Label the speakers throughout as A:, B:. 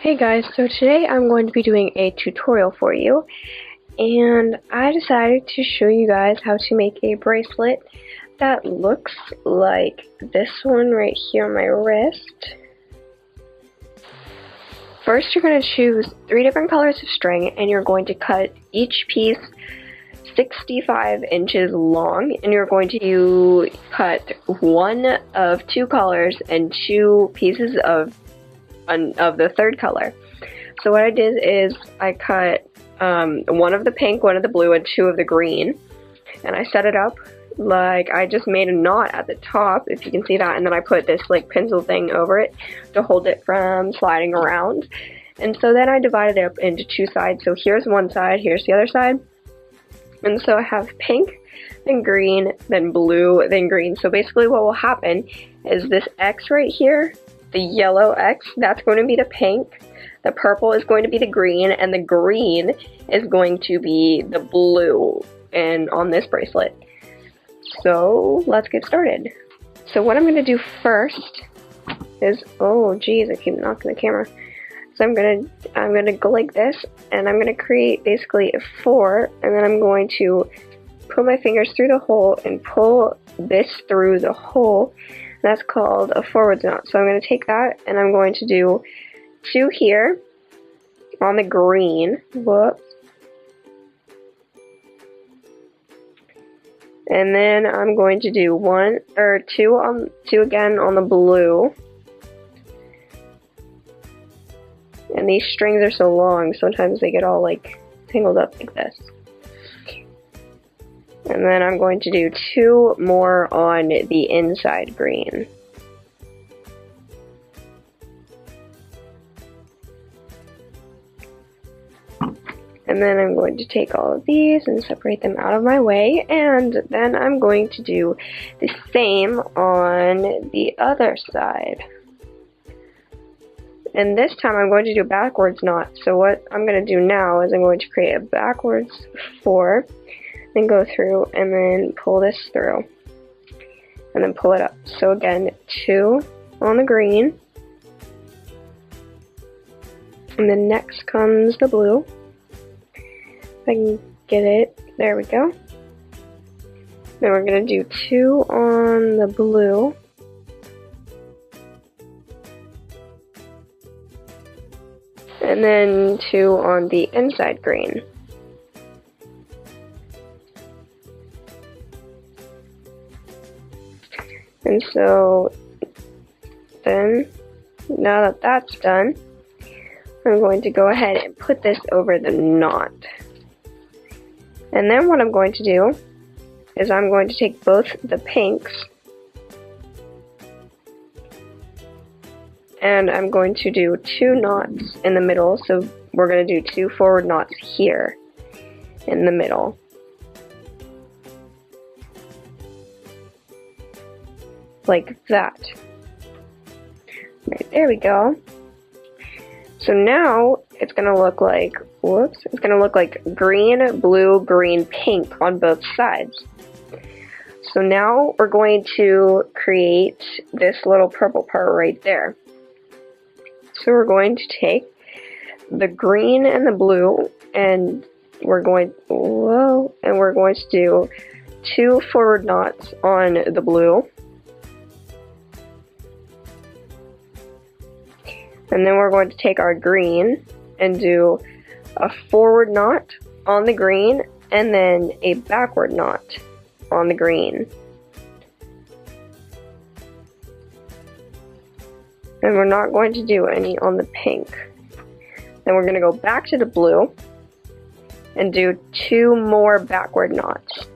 A: Hey guys, so today I'm going to be doing a tutorial for you, and I decided to show you guys how to make a bracelet that looks like this one right here on my wrist. First, you're going to choose 3 different colors of string, and you're going to cut each piece 65 inches long, and you're going to cut one of 2 colors and 2 pieces of the third color. So what I did is I cut one of the pink, one of the blue, and 2 of the green, and I set it up like I just made a knot at the top, if you can see that, and then I put this like pencil thing over it to hold it from sliding around. And so then I divided it up into 2 sides. So here's one side, here's the other side. And so I have pink, then green, then blue, then green. So basically what will happen is this X right here, the yellow X, that's going to be the pink, the purple is going to be the green, and the green is going to be the blue and on this bracelet. So let's get started. So what I'm going to do first is, oh geez, I keep knocking the camera. So I'm gonna go like this, and I'm gonna create basically a 4, and then I'm going to put my fingers through the hole and pull this through the hole. That's called a forward knot. So I'm going to take that and I'm going to do 2 here on the green. Whoops. And then I'm going to do 1 or 2 again on the blue. And these strings are so long, sometimes they get all like tangled up like this. And then I'm going to do 2 more on the inside green. And then I'm going to take all of these and separate them out of my way, and then I'm going to do the same on the other side. And this time I'm going to do a backwards knot. So what I'm going to do now is I'm going to create a backwards 4. Then go through and then pull this through and then pull it up. So again, 2 on the green, and then next comes the blue. If I can get it, there we go. Then we're going to do 2 on the blue, and then 2 on the inside green. And so then, now that that's done, I'm going to go ahead and put this over the knot. And then what I'm going to do is I'm going to take both the pinks and I'm going to do 2 knots in the middle. So we're going to do 2 forward knots here in the middle. Like that. Right, there we go. So now it's gonna look like, whoops, it's gonna look like green, blue, green, pink on both sides. So now we're going to create this little purple part right there. So we're going to take the green and the blue, and we're going to do 2 forward knots on the blue. And then we're going to take our green and do a forward knot on the green and then a backward knot on the green. And we're not going to do any on the pink. Then we're going to go back to the blue and do 2 more backward knots.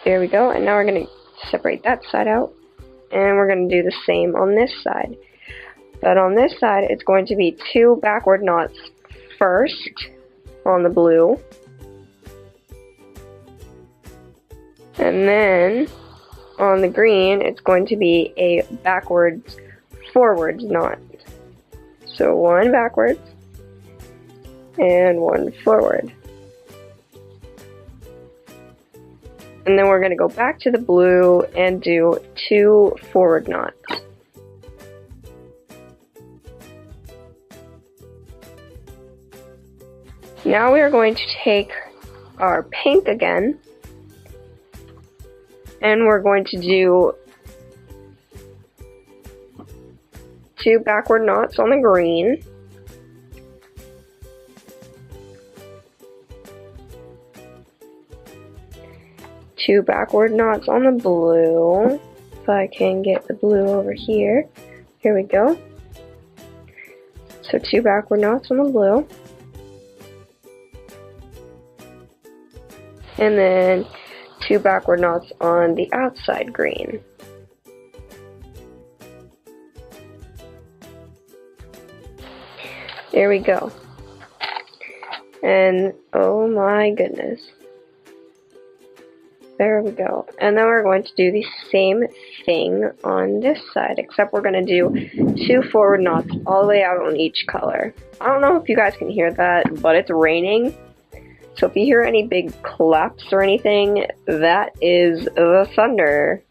A: There we go, and now we're going to separate that side out. And we're going to do the same on this side. But on this side, it's going to be 2 backward knots first on the blue. And then on the green, it's going to be a backwards forwards knot. So 1 backwards and 1 forward. And then we're going to go back to the blue and do 2 forward knots. Now we are going to take our pink again, and we're going to do 2 backward knots on the green, two backward knots on the blue. If I can get the blue over here. Here we go. So 2 backward knots on the blue. And then 2 backward knots on the outside green. There we go. And oh my goodness. There we go. And then we're going to do the same thing on this side, except we're going to do 2 forward knots all the way out on each color. I don't know if you guys can hear that, but it's raining. So if you hear any big claps or anything, that is the thunder.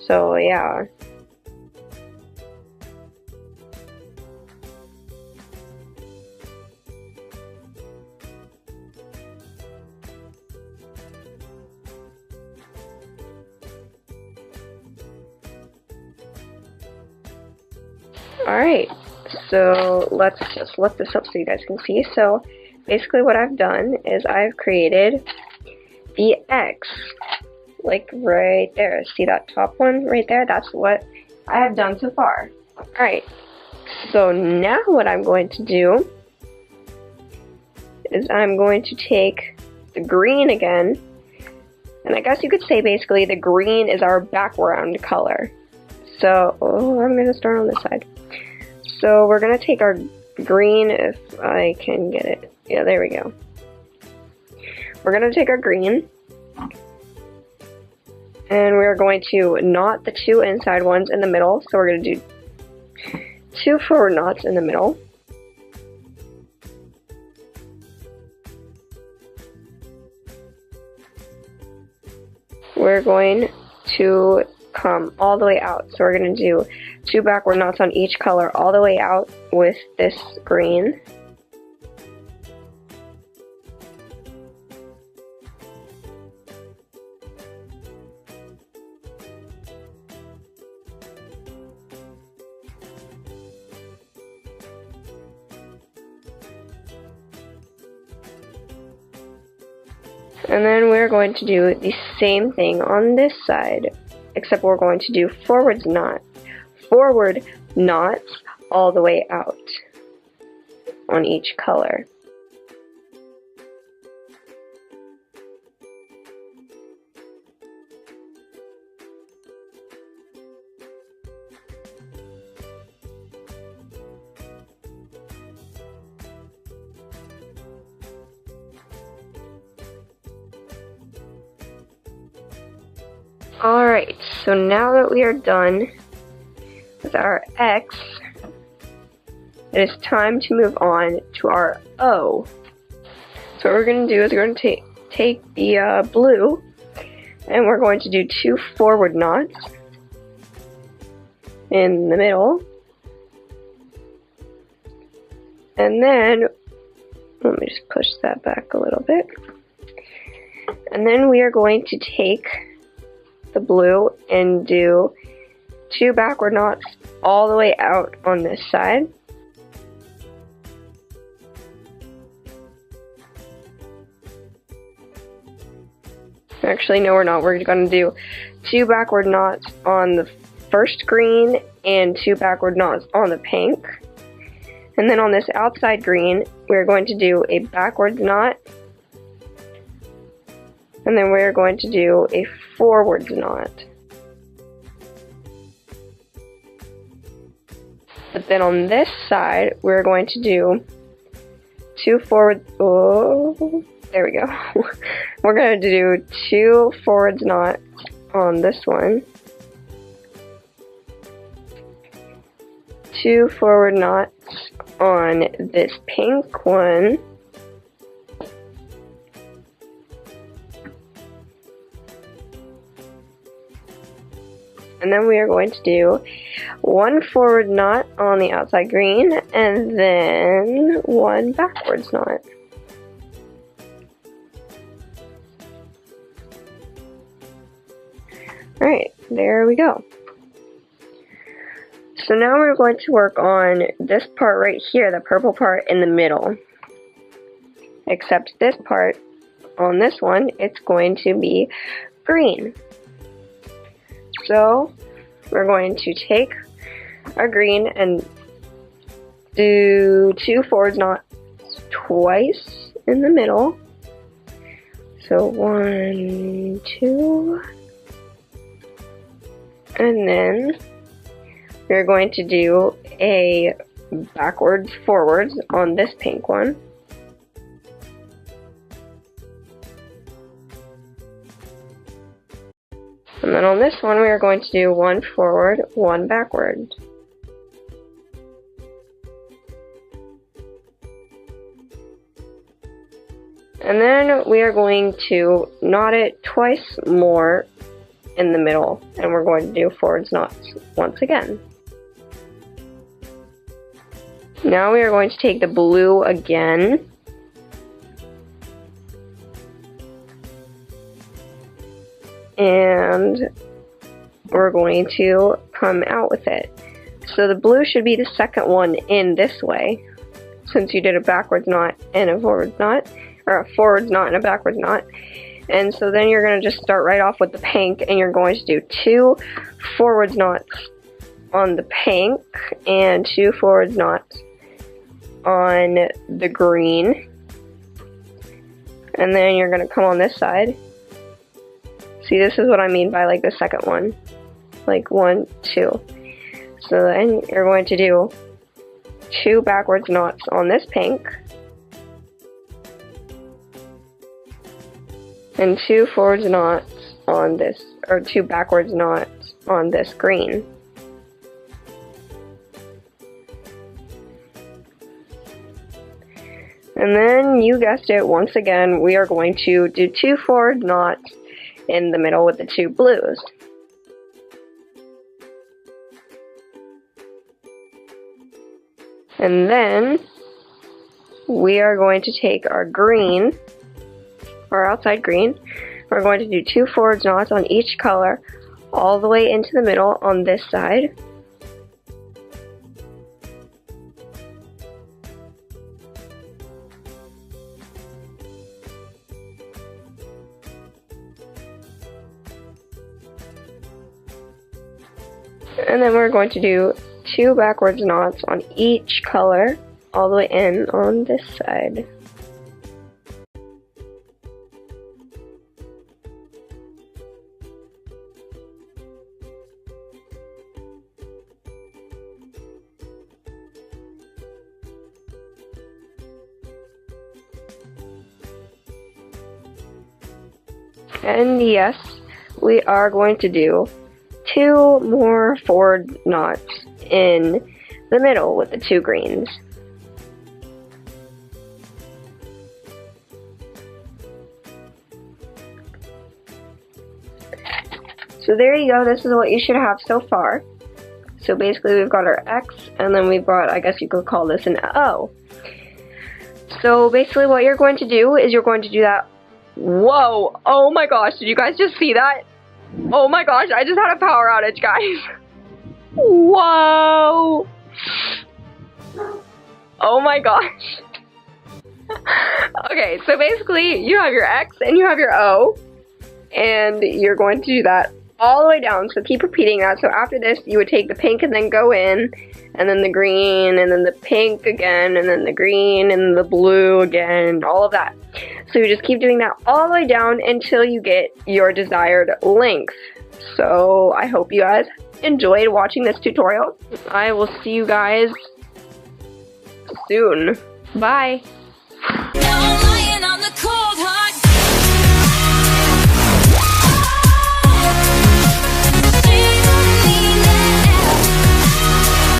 A: So yeah. Alright, so let's just lift this up so you guys can see. So basically what I've done is I've created the X, like right there. See that top one right there? That's what I have done so far. Alright, so now what I'm going to do is I'm going to take the green again, and I guess you could say basically the green is our background color. So, I'm going to start on this side. So we're going to take our green, if I can get it. Yeah, there we go. We're going to take our green, and we're going to knot the 2 inside ones in the middle. So we're going to do 2 forward knots in the middle. We're going to come all the way out. So we're going to do 2 backward knots on each color all the way out with this green. And then we're going to do the same thing on this side, except we're going to do forward knots all the way out on each color. Alright, so now that we are done with our X, it is time to move on to our O. So what we're going to do is we're going to take the blue, and we're going to do 2 forward knots in the middle. And then, let me just push that back a little bit. And then we are going to take the blue and do 2 backward knots all the way out on this side. Actually, no, we're not. We're going to do 2 backward knots on the first green and 2 backward knots on the pink. And then on this outside green, we're going to do a backwards knot. And then we're going to do a forwards knot. But then on this side, we're going to do 2 forward, oh, there we go. We're going to do 2 forwards knots on this one. 2 forward knots on this pink one. And then we are going to do 1 forward knot on the outside green, and then 1 backwards knot. Alright, there we go. So now we're going to work on this part right here, the purple part in the middle. Except this part, on this one, it's going to be green. So, we're going to take our green and do 2 forward knots twice in the middle. So 1, 2, and then we're going to do a backwards forwards on this pink one. And then on this one we are going to do 1 forward, 1 backward. And then we are going to knot it twice more in the middle, and we're going to do forwards knots once again. Now we are going to take the blue again, and we're going to come out with it. So the blue should be the second one in this way, since you did a backwards knot and a forwards knot, or a forwards knot and a backwards knot. And so then you're going to just start right off with the pink, and you're going to do 2 forwards knots on the pink and 2 forwards knots on the green. And then you're going to come on this side. See, this is what I mean by like the second one. Like 1, 2. So then you're going to do 2 backwards knots on this pink. And 2 forwards knots on this, or 2 backwards knots on this green. And then, you guessed it, once again, we are going to do 2 forward knots in the middle with the 2 blues. And then, we are going to take our green, our outside green, we're going to do 2 forwards knots on each color all the way into the middle on this side. And then we're going to do 2 backwards knots on each color all the way in on this side. And yes, we are going to do 2 more forward knots in the middle with the 2 greens. So there you go, this is what you should have so far. So basically we've got our X, and then we've got, I guess you could call this an O. So basically what you're going to do is you're going to do that. Whoa! Oh my gosh, did you guys just see that? Oh my gosh, I just had a power outage, guys. Whoa! Oh my gosh. Okay, so basically you have your X and you have your O, and you're going to do that all the way down, so keep repeating that. So after this, you would take the pink and then go in, and then the green, and then the pink again, and then the green, and the blue again, all of that. So you just keep doing that all the way down until you get your desired length. So I hope you guys enjoyed watching this tutorial. I will see you guys soon. Bye!